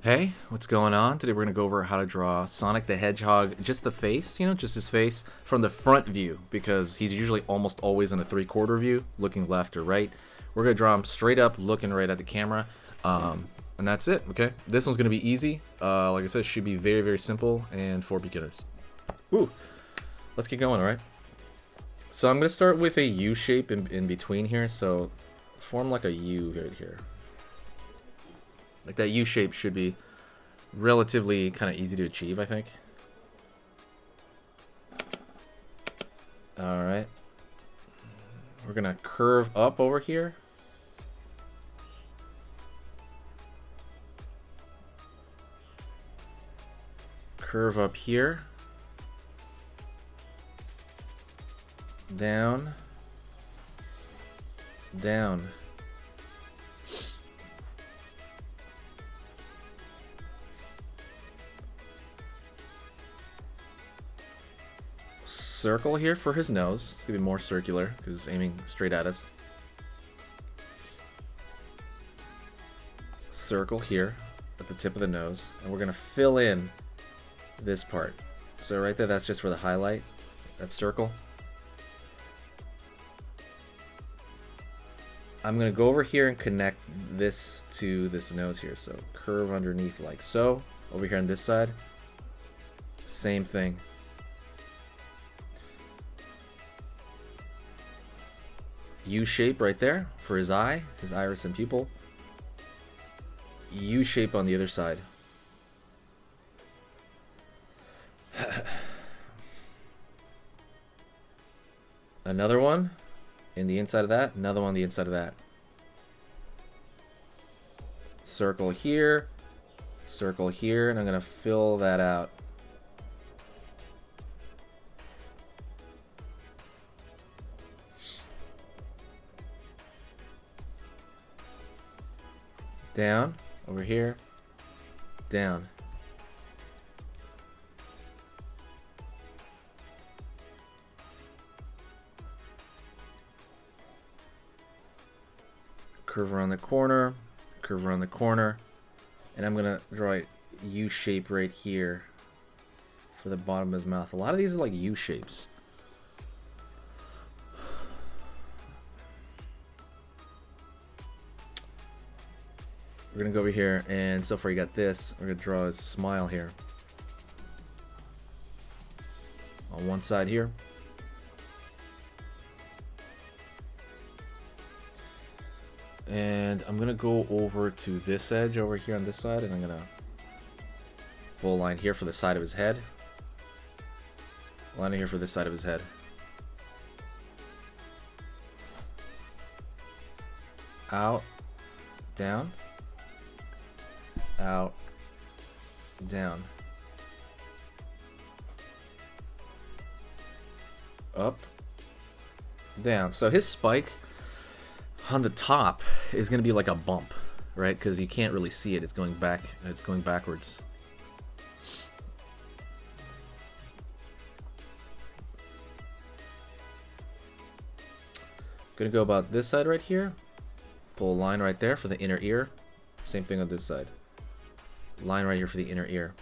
Hey, what's going on? Today we're going to go over how to draw Sonic the Hedgehog, just the face, just his face, from the front view, because he's usually almost always in a 3/4 view, looking left or right. We're going to draw him straight up, looking right at the camera, and that's it, okay? This one's going to be easy. Like I said, should be very, very simple and for beginners. Ooh, let's get going, alright? So I'm going to start with a U shape in between here, so form like a U right here. Like that U shape should be relatively kind of easy to achieve, I think. Alright. We're going to curve up over here. Curve up here. Down. Down. Circle here for his nose. It's gonna be more circular because it's aiming straight at us. Circle here at the tip of the nose, and we're gonna fill in this part. So right there, that's just for the highlight. That circle. I'm gonna go over here and connect this to this nose here. So curve underneath like so. Over here on this side, same thing. U shape right there for his eye, his iris and pupil. U shape on the other side. Another one in the inside of that, another one on the inside of that. Circle here, and I'm gonna fill that out. Down, over here, down. Curve around the corner, curve around the corner, and I'm gonna draw a U shape right here for the bottom of his mouth. A lot of these are like U shapes. We're gonna go over here, and so far you got this. We're gonna draw a smile here on one side here. And I'm gonna go over to this edge over here on this side, and I'm gonna pull a line here for the side of his head. Line here for this side of his head. Out, down. Out, down, up, down. So his spike on the top is going to be like a bump, right? Because you can't really see it. It's going back. It's going backwards. Gonna go about this side right here. Pull a line right there for the inner ear. Same thing on this side. Line right here for the inner ear.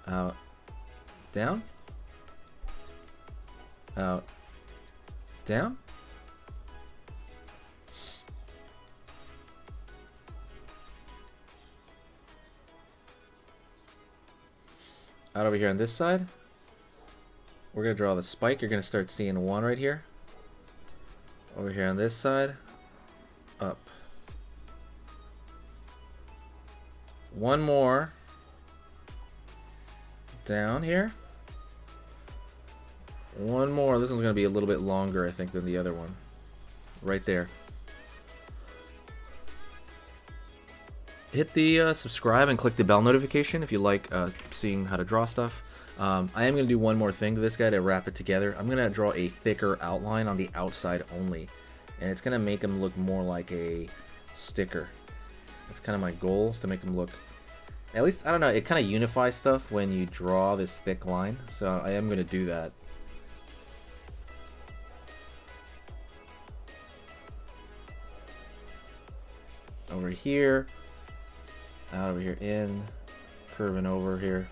Out, down, out, down. Out over here on this side. We're gonna draw the spike. You're gonna start seeing one right here. Over here on this side, up. One more. Down here. One more. This one's going to be a little bit longer, I think, than the other one. Right there. Hit the subscribe and click the bell notification if you like seeing how to draw stuff. I am going to do one more thing to this guy to wrap it together. I'm going to draw a thicker outline on the outside only. And it's going to make him look more like a sticker. That's kind of my goal, is to make him look At least, I don't know, it kind of unifies stuff when you draw this thick line, so I am going to do that. over here, out over here, in, curving over here.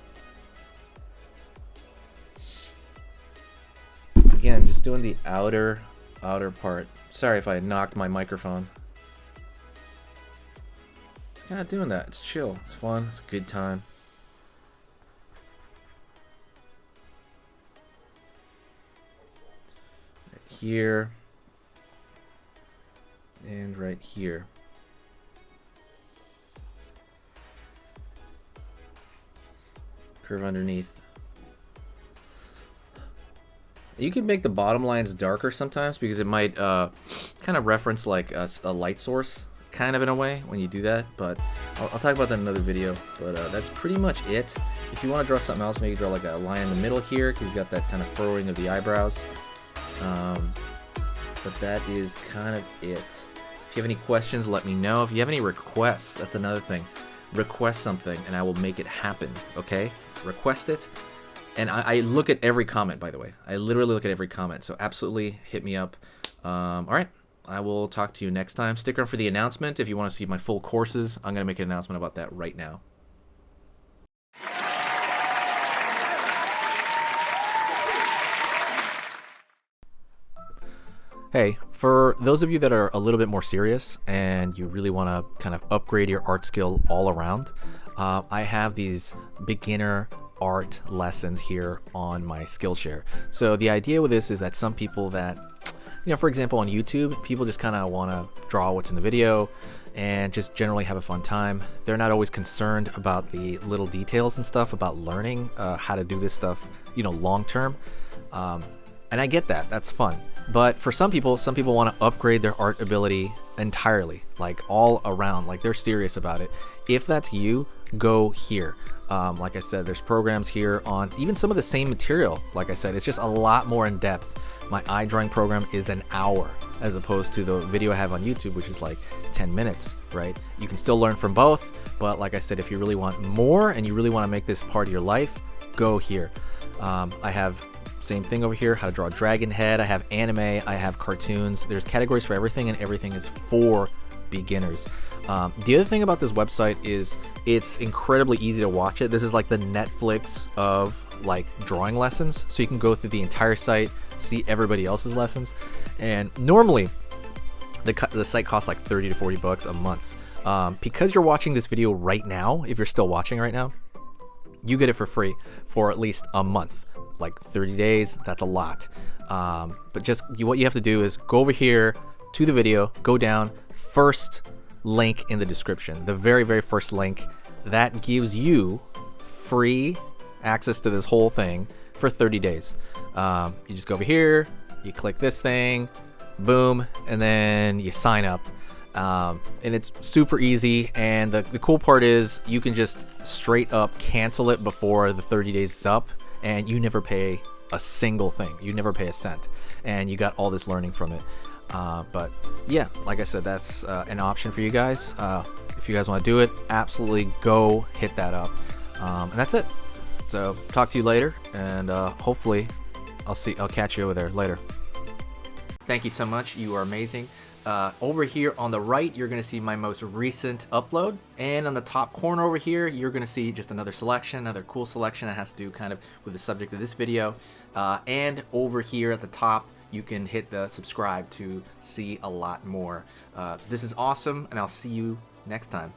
Again, just doing the outer part. Sorry if I knocked my microphone. Just kind of doing that. It's chill. It's fun. It's a good time. Right here. And right here. Curve underneath. You can make the bottom lines darker sometimes because it might kind of reference like a light source, kind of in a way, when you do that. But I'll talk about that in another video. But that's pretty much it. If you want to draw something else, maybe draw like a line in the middle here because you got that kind of furrowing of the eyebrows. But that is kind of it. If you have any questions, let me know. If you have any requests, that's another thing. Request something and I will make it happen, okay? Request it. And I look at every comment, by the way. I literally look at every comment, so absolutely hit me up. All right, I will talk to you next time. Stick around for the announcement if you want to see my full courses. I'm going to make an announcement about that right now. Hey, for those of you that are a little bit more serious and you really want to kind of upgrade your art skill all around, I have these beginner art lessons here on my Skillshare. So the idea with this is that some people that, you know, for example on YouTube, people just kind of want to draw what's in the video and just generally have a fun time. They're not always concerned about the little details and stuff about learning how to do this stuff, you know, long term. And I get that, that's fun. But for some people want to upgrade their art ability entirely, like all around, like they're serious about it. If that's you, go here. Like I said, there's programs here on even some of the same material. Like I said, it's just a lot more in depth. My eye drawing program is an hour as opposed to the video I have on YouTube, which is like 10 minutes, right? You can still learn from both, but like I said, if you really want more and you really want to make this part of your life, go here. I have same thing over here, how to draw a dragon head. I have anime, I have cartoons. There's categories for everything and everything is for beginners. The other thing about this website is it's incredibly easy to watch it. This is like the Netflix of like drawing lessons. So you can go through the entire site, see everybody else's lessons. And normally the site costs like 30 to 40 bucks a month. Because you're watching this video right now, if you're still watching right now, you get it for free for at least a month. Like 30 days, that's a lot. But just what you have to do is go over here to the video, go down, first link in the description, the very, very first link. That gives you free access to this whole thing for 30 days. You just go over here, you click this thing, boom, and then you sign up. And it's super easy, and the cool part is you can just straight up cancel it before the 30 days is up, and you never pay a single thing. You never pay a cent, and you got all this learning from it. But yeah, like I said, that's an option for you guys. If you guys want to do it, absolutely go hit that up. And that's it. So talk to you later, and hopefully I'll catch you over there later. Thank you so much. You are amazing. Over here on the right, you're going to see my most recent upload, and on the top corner over here, you're going to see just another selection, another cool selection that has to do kind of with the subject of this video. And over here at the top, you can hit the subscribe to see a lot more. This is awesome, and I'll see you next time.